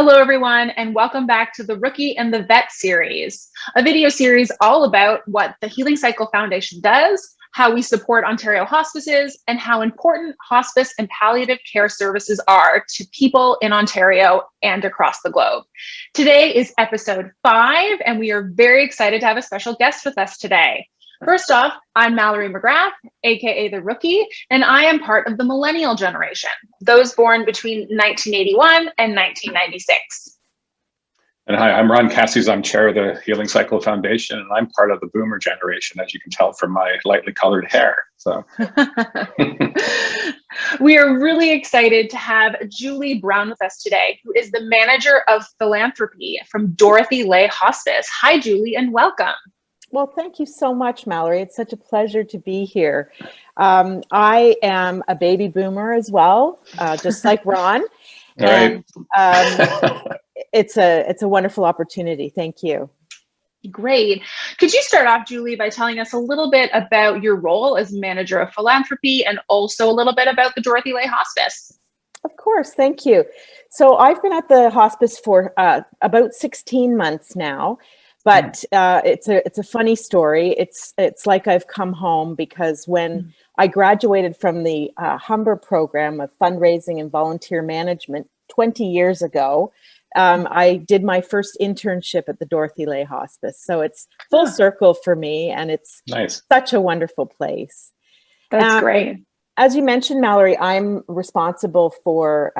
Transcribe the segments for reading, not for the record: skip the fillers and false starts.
Hello, everyone, and welcome back to the Rookie and the Vet series, a video series all about what the Healing Cycle Foundation does, how we support Ontario hospices, and how important hospice and palliative care services are to people in Ontario and across the globe. Today is episode 5, and we are very excited to have a special guest with us today. First off, I'm Mallory McGrath, a.k.a. the Rookie, and I am part of the millennial generation, those born between 1981 and 1996. And hi, I'm Ron Kassies. I'm chair of the Healing Cycle Foundation, and I'm part of the boomer generation, as you can tell from my lightly colored hair. So we are really excited to have Julie Brown with us today, who is the manager of philanthropy from Dorothy Ley Hospice. Hi, Julie, and welcome. Well, thank you so much, Mallory. It's such a pleasure to be here. I am a baby boomer as well, just like Ron. Right. And it's a wonderful opportunity. Thank you. Great. Could you start off, Julie, by telling us a little bit about your role as manager of philanthropy and also a little bit about the Dorothy Ley Hospice? Of course. Thank you. So I've been at the hospice for about 16 months now. But it's a funny story. It's like I've come home, because when I graduated from the Humber program of fundraising and volunteer management 20 years ago, I did my first internship at the Dorothy Ley Hospice. So it's full circle for me, and it's nice. Such a wonderful place. That's great. As you mentioned, Mallory, I'm responsible for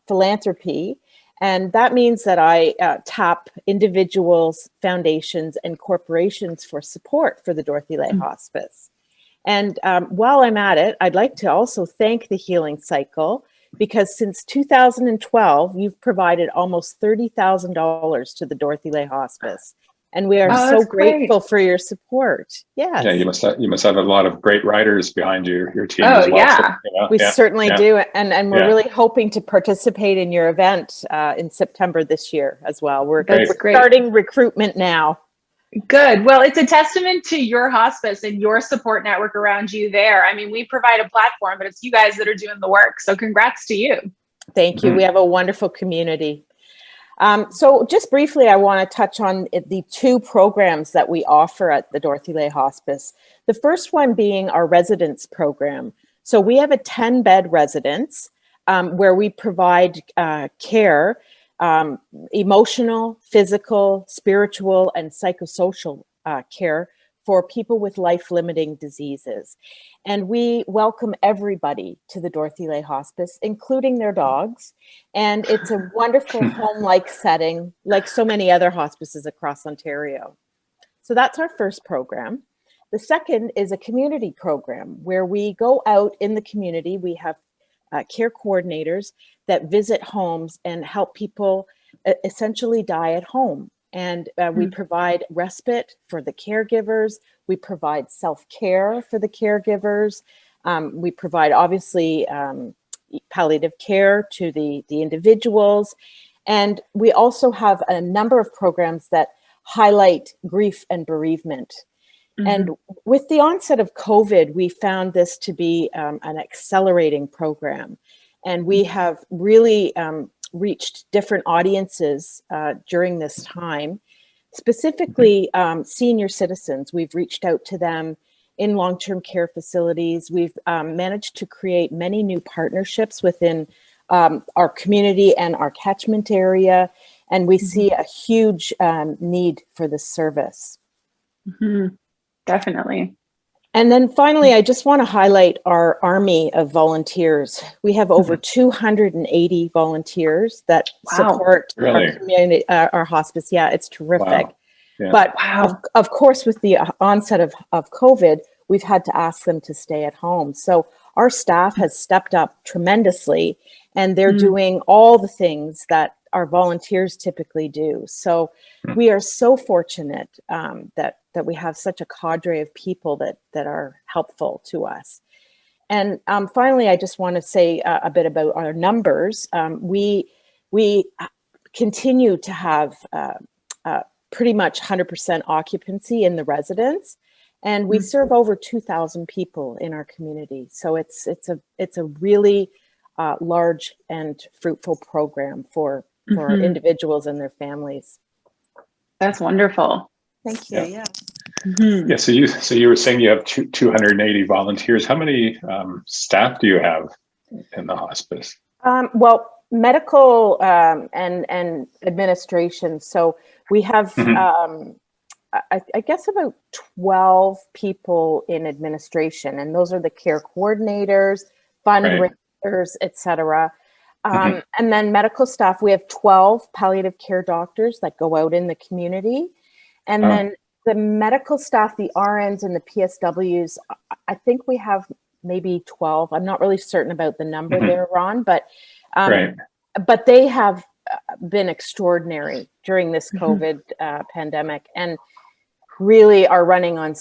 philanthropy. And that means that I tap individuals, foundations, and corporations for support for the Dorothy Ley Hospice. And while I'm at it, I'd like to also thank the Healing Cycle, because since 2012, you've provided almost $30,000 to the Dorothy Ley Hospice. And we are so grateful for your support. Yes. Yeah, you must have a lot of great writers behind your team as well. Yeah. So, we certainly do. And we're really hoping to participate in your event in September this year as well. We're starting recruitment now. Good. Well, it's a testament to your hospice and your support network around you there. I mean, we provide a platform, but it's you guys that are doing the work. So congrats to you. Thank you. We have a wonderful community. So just briefly, I want to touch on the two programs that we offer at the Dorothy Ley Hospice. The first one being our residence program. So we have a 10-bed residence where we provide care, emotional, physical, spiritual, and psychosocial care for people with life-limiting diseases. And we welcome everybody to the Dorothy Ley Hospice, including their dogs. And it's a wonderful home-like setting, like so many other hospices across Ontario. So that's our first program. The second is a community program where we go out in the community. We have care coordinators that visit homes and help people essentially die at home. And we provide respite for the caregivers. We provide self-care for the caregivers. We provide, obviously, palliative care to the individuals. And we also have a number of programs that highlight grief and bereavement. And with the onset of COVID, we found this to be an accelerating program. And we have really reached different audiences during this time, specifically senior citizens. We've reached out to them in long-term care facilities. We've managed to create many new partnerships within our community and our catchment area, and we see a huge need for this service. Definitely. And then finally, I just want to highlight our army of volunteers. We have over 280 volunteers that support our community, our hospice. Yeah, it's terrific. Wow. Yeah. But of course, with the onset of COVID, we've had to ask them to stay at home. So our staff has stepped up tremendously, and they're doing all the things that our volunteers typically do. So we are so fortunate that we have such a cadre of people that are helpful to us. And finally, I just want to say a bit about our numbers. We continue to have pretty much 100% occupancy in the residence, and we serve over 2,000 people in our community. So it's a really large and fruitful program for for individuals and their families. That's wonderful. Thank you. Yeah. Yeah. So you were saying you have 280 volunteers. How many staff do you have in the hospice? Well, medical and administration. So we have, I guess, about 12 people in administration, and those are the care coordinators, fundraisers, etc. And then medical staff, we have 12 palliative care doctors that go out in the community. And then the medical staff, the RNs and the PSWs, I think we have maybe 12. I'm not really certain about the number there, Ron, but they have been extraordinary during this COVID pandemic, and really are running on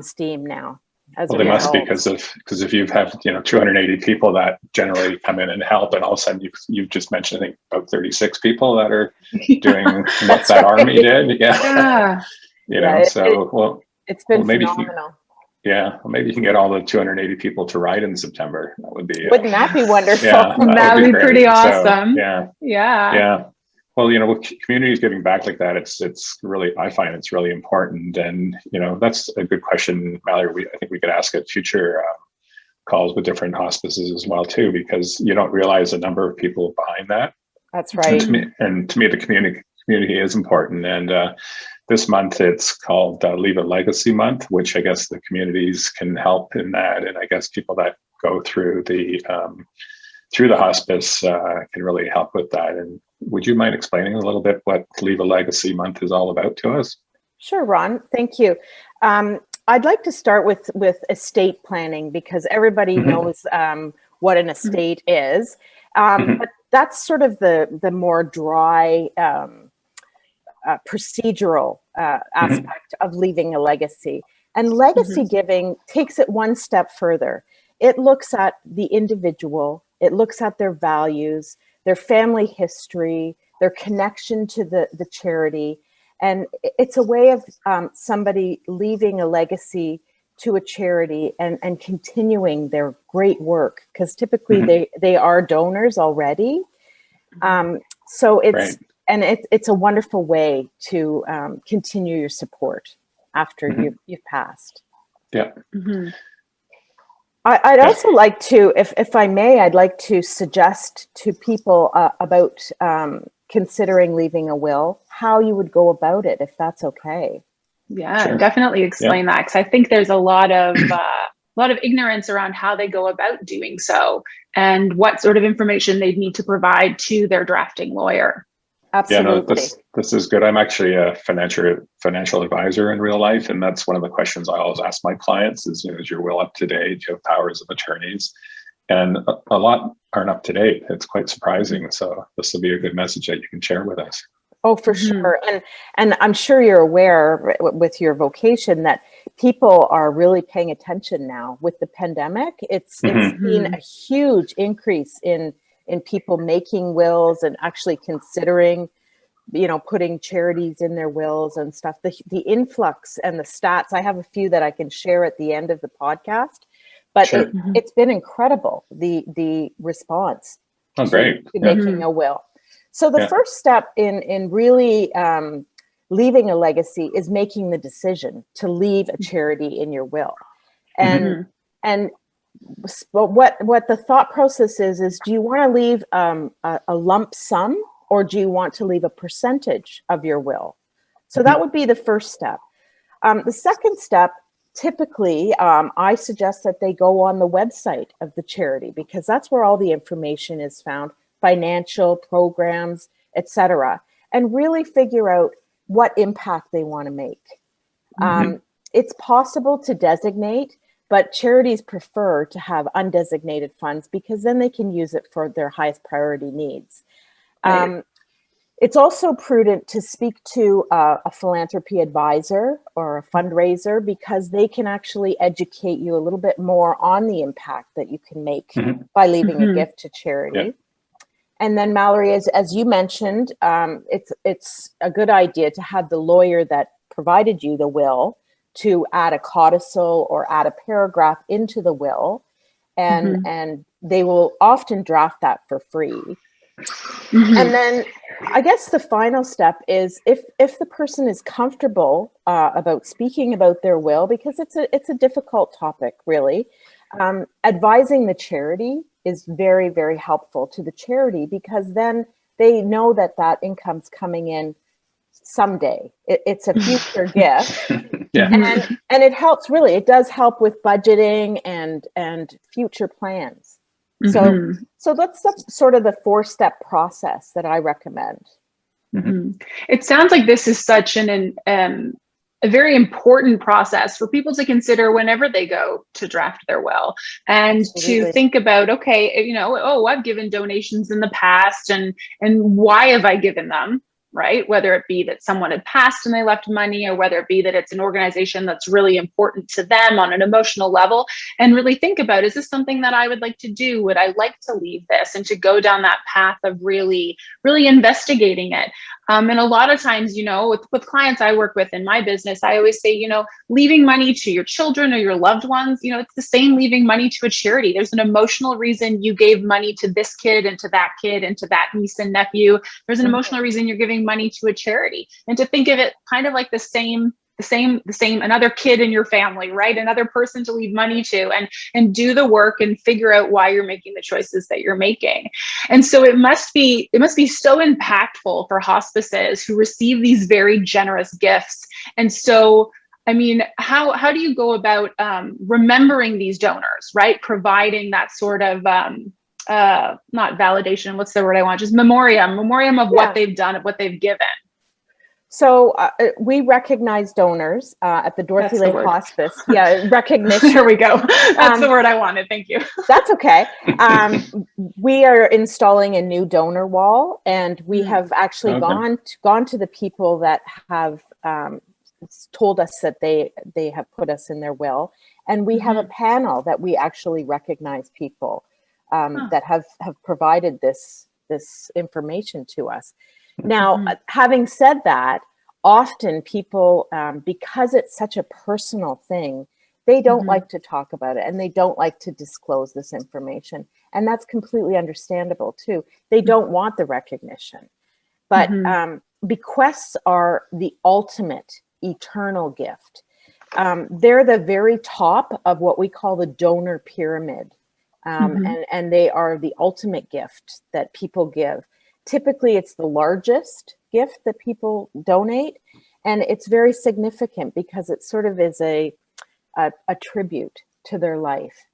steam now. Well, they must be, because if you have 280 people that generally come in and help, and all of a sudden you've just mentioned, I think, about 36 people that are doing what that army did. Yeah. It's been phenomenal. Maybe you can get all the 280 people to ride in September. That would be. Wouldn't that be wonderful? Yeah, that would be pretty awesome. So, yeah. Well, with communities giving back like that, it's really, I find it's really important. And, that's a good question, Mallory. I think we could ask at future calls with different hospices as well, too, because you don't realize the number of people behind that. That's right. And to me, the community is important. And this month it's called Leave a Legacy Month, which I guess the communities can help in that. And I guess people that go through the hospice can really help with that. And would you mind explaining a little bit what Leave a Legacy Month is all about to us? Sure, Ron. Thank you. I'd like to start with estate planning, because everybody knows what an estate is. But that's sort of the more dry procedural aspect of leaving a legacy. And legacy giving takes it one step further. It looks at the individual, it looks at their values, their family history, their connection to the charity. And it's a way of somebody leaving a legacy to a charity and continuing their great work, because typically they are donors already. So it's a wonderful way to continue your support after you've passed. Yeah. I'd also like to, if I may, I'd like to suggest to people about considering leaving a will, how you would go about it, if that's okay. Yeah, definitely explain that, because I think there's a lot of ignorance around how they go about doing so and what sort of information they'd need to provide to their drafting lawyer. Absolutely. Yeah, this is good. I'm actually a financial advisor in real life, and that's one of the questions I always ask my clients is your will up to date? Do you have powers of attorneys? And a lot aren't up to date. It's quite surprising. So this will be a good message that you can share with us. Oh, for sure. And I'm sure you're aware with your vocation that people are really paying attention now with the pandemic. It's been a huge increase in people making wills and actually considering, putting charities in their wills and stuff. The influx and the stats, I have a few that I can share at the end of the podcast, but it's been incredible, the response to making a will. So the first step in really leaving a legacy is making the decision to leave a charity in your will. And what the thought process is do you want to leave a lump sum, or do you want to leave a percentage of your will? So that would be the first step. The second step, typically, I suggest that they go on the website of the charity, because that's where all the information is found, financial programs, etc., and really figure out what impact they want to make. It's possible to designate, but charities prefer to have undesignated funds because then they can use it for their highest priority needs. It's also prudent to speak to a philanthropy advisor or a fundraiser, because they can actually educate you a little bit more on the impact that you can make by leaving a gift to charity. And then, Mallory, as you mentioned, it's a good idea to have the lawyer that provided you the will to add a codicil or add a paragraph into the will, and they will often draft that for free. And then I guess the final step is if the person is comfortable about speaking about their will, because it's a difficult topic, really, advising the charity is very, very helpful to the charity, because then they know that that income's coming in someday. It's a future gift. Yeah. And it helps, really, it does help with budgeting and future plans. So that's sort of the 4-step process that I recommend. It sounds like this is such a very important process for people to consider whenever they go to draft their will, and to think about, okay, you know, oh, I've given donations in the past, and why have I given them? Right? Whether it be that someone had passed and they left money, or whether it be that it's an organization that's really important to them on an emotional level, and really think about, is this something that I would like to do? Would I like to leave this? And to go down that path of really, really investigating it. And a lot of times, you know, with clients I work with in my business, I always say, you know, leaving money to your children or your loved ones, you know, it's the same leaving money to a charity. There's an emotional reason you gave money to this kid and to that kid and to that niece and nephew. There's an emotional reason you're giving money to a charity. And to think of it kind of like the same, another kid in your family, right? Another person to leave money to, and do the work and figure out why you're making the choices that you're making. And so it must be so impactful for hospices who receive these very generous gifts. And so, I mean, how do you go about remembering these donors, right? Providing that sort of, not validation, what's the word I want? Just memoriam of what they've done, of what they've given. So we recognize donors at the Dorothy Ley Hospice. Yeah, recognition. There we go. That's the word I wanted. Thank you. That's okay. We are installing a new donor wall, and we have actually gone to the people that have told us that they have put us in their will, and we have a panel that we actually recognize people that have provided this information to us. Now, having said that, often people, because it's such a personal thing, they don't like to talk about it, and they don't like to disclose this information. And that's completely understandable too. They don't want the recognition. But bequests are the ultimate eternal gift. They're the very top of what we call the donor pyramid. And they are the ultimate gift that people give. Typically, it's the largest gift that people donate, and it's very significant because it sort of is a tribute to their life.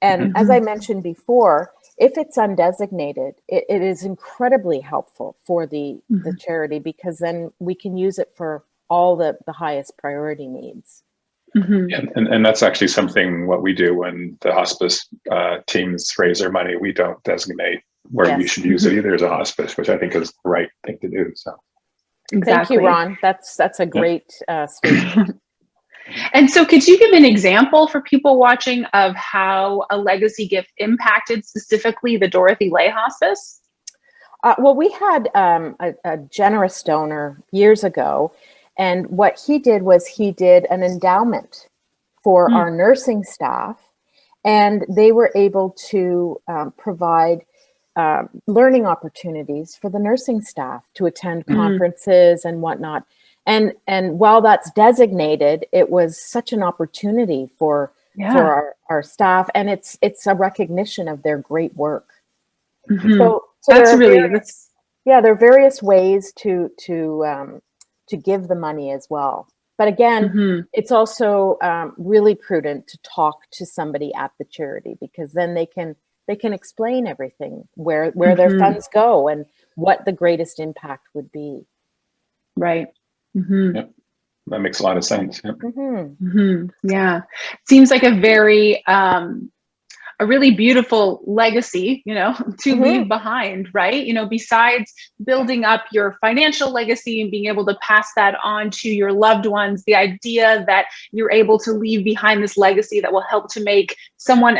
And as I mentioned before, if it's undesignated, it is incredibly helpful for the charity, because then we can use it for all the highest priority needs. And that's actually something what we do when the hospice teams raise their money. We don't designate where you should use it either as a hospice, which I think is the right thing to do. So, Thank you, Ron. That's a great statement. And so, could you give an example for people watching of how a legacy gift impacted specifically the Dorothy Ley Hospice? Well, we had a generous donor years ago, and what he did was he did an endowment for our nursing staff, and they were able to provide learning opportunities for the nursing staff to attend conferences and whatnot. And while that's designated, it was such an opportunity for our staff, and it's a recognition of their great work. So that's there are various ways to give the money as well. But again, it's also really prudent to talk to somebody at the charity, because then they can explain everything, where their funds go and what the greatest impact would be. Right. Yep. That makes a lot of sense. Yep. Yeah. Seems like a very, a really beautiful legacy, you know, to leave behind, right? You know, besides building up your financial legacy and being able to pass that on to your loved ones, the idea that you're able to leave behind this legacy that will help to make someone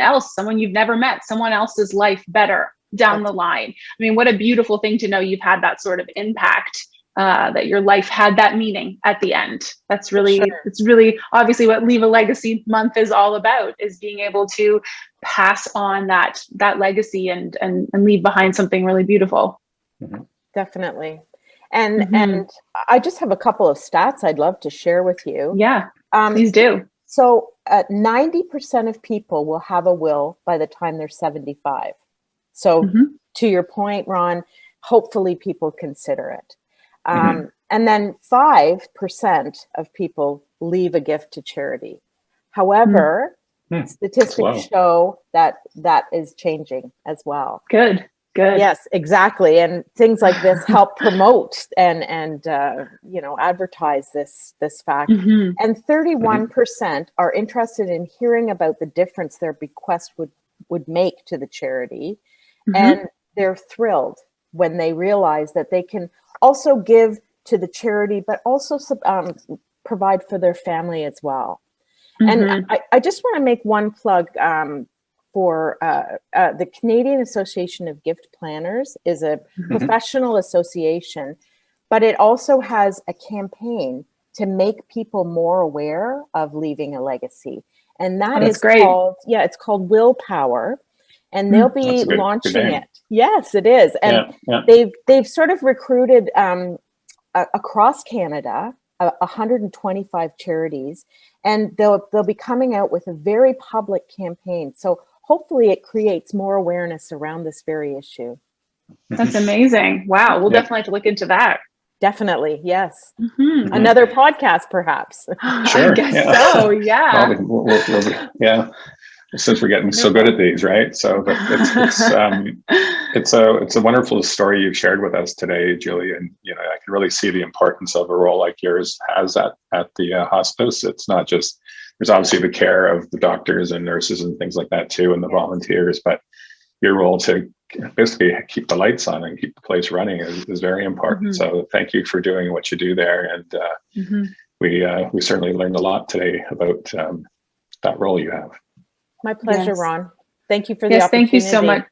you've never met, someone else's life better down the line. I mean, what a beautiful thing to know you've had that sort of impact, that your life had that meaning at the end. That's really, it's really obviously what Leave a Legacy Month is all about, is being able to pass on that legacy and leave behind something really beautiful. Definitely. And I just have a couple of stats I'd love to share with you. Yeah, please do. So 90% of people will have a will by the time they're 75. So to your point, Ron, hopefully people consider it. And then 5% of people leave a gift to charity. However, statistics show that that is changing as well. Good. Yes, exactly. And things like this help promote and advertise this fact. And 31% are interested in hearing about the difference their bequest would make to the charity. And they're thrilled when they realize that they can also give to the charity, but also provide for their family as well. And I just want to make one plug for the Canadian Association of Gift Planners is a professional association, but it also has a campaign to make people more aware of leaving a legacy. And that is called, it's called Willpower. And they'll be launching it. Yes, it is. And they've sort of recruited across Canada 125 charities, and they'll be coming out with a very public campaign. So hopefully it creates more awareness around this very issue. That's amazing. Wow. We'll definitely have to look into that. Definitely. Yes. Another podcast, perhaps. Sure. I guess so. Yeah. Well, since we're getting so good at these, right? So it's a wonderful story you've shared with us today, Julie. And I can really see the importance of a role like yours has at the hospice. It's not just, there's obviously the care of the doctors and nurses and things like that too, and the volunteers, but your role to basically keep the lights on and keep the place running is very important. So thank you for doing what you do there. And we certainly learned a lot today about that role you have. My pleasure, Ron. Thank you for the opportunity. Thank you so much.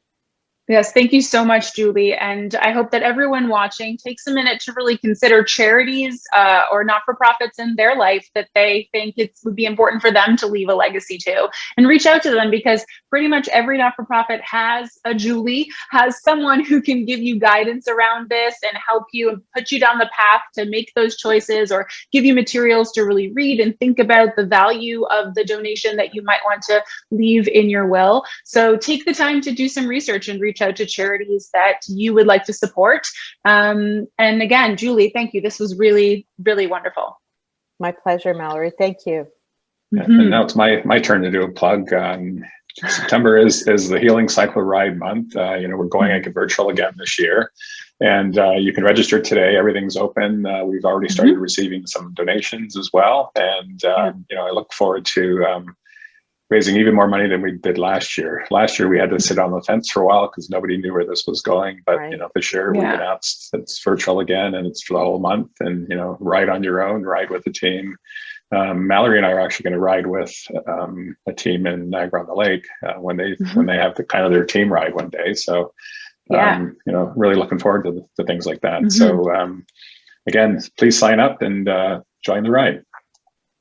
Yes, thank you so much, Julie. And I hope that everyone watching takes a minute to really consider charities or not-for-profits in their life that they think it would be important for them to leave a legacy to, and reach out to them, because pretty much every not-for-profit has a Julie, has someone who can give you guidance around this and help you and put you down the path to make those choices, or give you materials to really read and think about the value of the donation that you might want to leave in your will. So take the time to do some research and reach out to charities that you would like to support. And again, Julie, thank you. This was really, really wonderful. My pleasure, Mallory. Thank you. And now it's my turn to do a plug. September is the Healing Cycle Ride month. We're going virtual again this year, and you can register today. Everything's open. We've already started receiving some donations as well, and I look forward to raising even more money than we did last year. Last year we had to sit on the fence for a while because nobody knew where this was going. But this year we've announced it's virtual again, and it's for the whole month. And ride on your own, ride with a team. Mallory and I are actually going to ride with a team in Niagara-on-the-Lake when they have the kind of their team ride one day. So really looking forward to things like that. So again, please sign up and join the ride.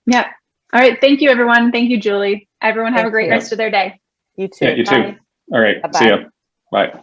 Yeah. All right. Thank you, everyone. Thank you, Julie. Everyone have a great rest of their day. You too. Yeah, you too. All right. Bye-bye. See ya. Bye.